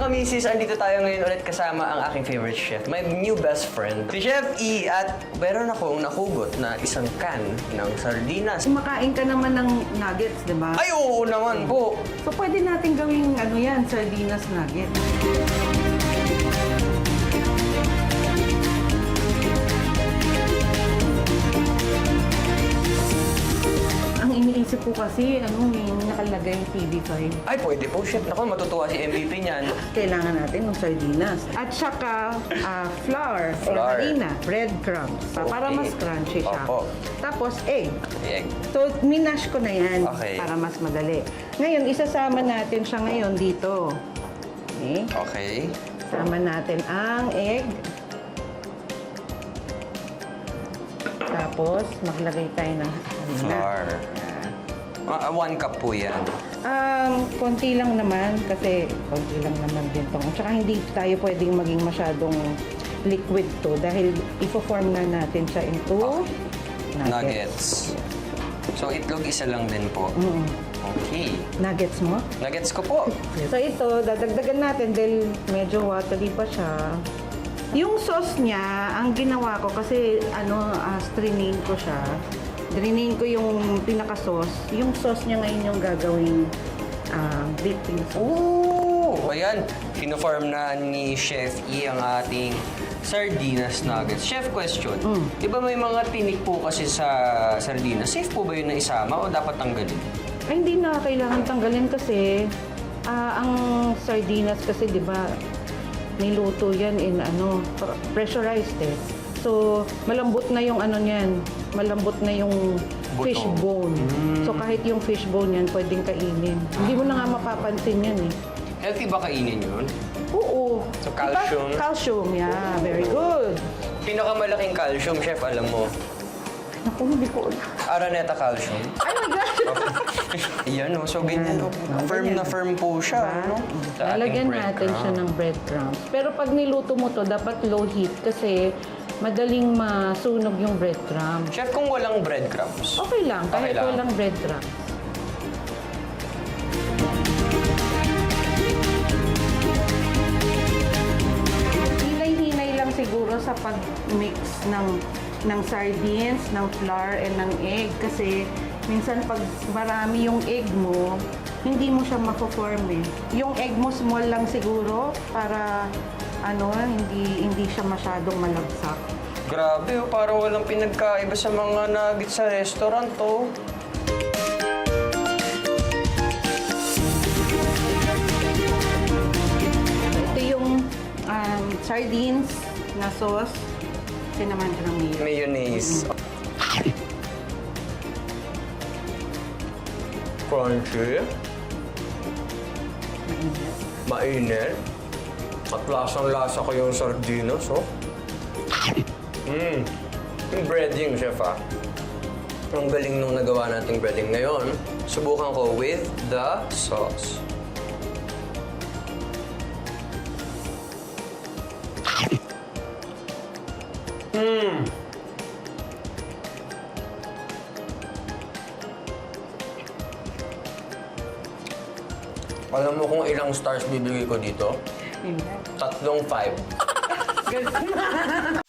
kamisis, andito tayo ngayon ulit kasama ang aking favorite chef, my new best friend, si Chef E. At meron akong nakugot na isang can ng sardinas. Kumakain ka naman ng nuggets, di ba? Ay, oo naman po. So, pwede natin gawing ano yan, sardinas nuggets. Ang iniisip ko kasi, may nakalagay yung TV5. Ay, pwede po, chef. Naku, matutuwa si MVP niyan. Kailangan natin ng sardinas. At saka, flour, or Flour. harina, breadcrumbs. Para Okay. mas crunchy siya. Opo. Tapos, egg. Egg. So, minash ko na yan Okay. para mas madali. Ngayon, isasama natin siya ngayon dito. Okay? Okay. Sama natin ang egg. Tapos, maglagay tayo ng harina. Flour. 1 cup po yan. Konti lang naman kasi konti lang naman din to. Tsaka hindi tayo pwedeng maging masyadong liquid to dahil ifo-form na natin siya into Nuggets. So, itlog isa lang din po. Okay. Nuggets mo? Nuggets ko po. So ito, dadagdagan natin dahil medyo watery pa siya. Yung sauce niya, ang ginawa ko kasi strainin ko siya. Drainin ko yung pinaka-sauce. Yung sauce niya ngayon yung gagawing dipping sauce. Ooh! Ayan, kinoform na ni Chef E ang ating sardinas nuggets. Chef, question. Di ba may mga tinik po kasi sa sardinas? Safe po ba yun na isama o dapat tanggalin? Ay, hindi na kailangan tanggalin kasi ang sardinas kasi, di ba, niluto yan in pressurized eh. So, malambot na yung niyan. Malambot na yung fish bone. So, kahit yung fish bone yan, pwedeng kainin. Hindi mo na nga mapapansin yan eh. Healthy ba kainin yun? Oo. So, calcium? Diba? Calcium, yeah. Very good. Pinakamalaking calcium, Chef, alam mo. Naku, hindi ko. Araneta calcium. Oh my God! Ayan, no? So, ganyan, no? Firm na firm po siya, no? Sa ating Lalagyan natin siya ng breadcrumbs. Pero pag niluto mo to, dapat low heat kasi madaling masunog yung breadcrumbs. Chef, kung walang breadcrumbs. Okay lang, kahit Okay lang. walang breadcrumbs. Hinay-hinay lang siguro sa pag-mix ng sardines, ng flour, and ng egg. Kasi minsan pag marami yung egg mo, hindi mo siya mako-form eh. Yung egg mo small lang siguro para hindi siya masyadong malagsak. Grabe, oh, parang walang pinagkaiba sa mga nuggets sa restaurant, oh. Ito yung sardines na sauce. Sinaman ko ng mayo. Mayonnaise. Crunchy. Mainit. At lasang-lasa ko yung sardinas, oh. Yung breading, chef, ah. Ang galing nung nagawa nating breading. Ngayon, subukan ko with the sauce. Alam mo kung ilang stars bibigay ko dito? 3 5.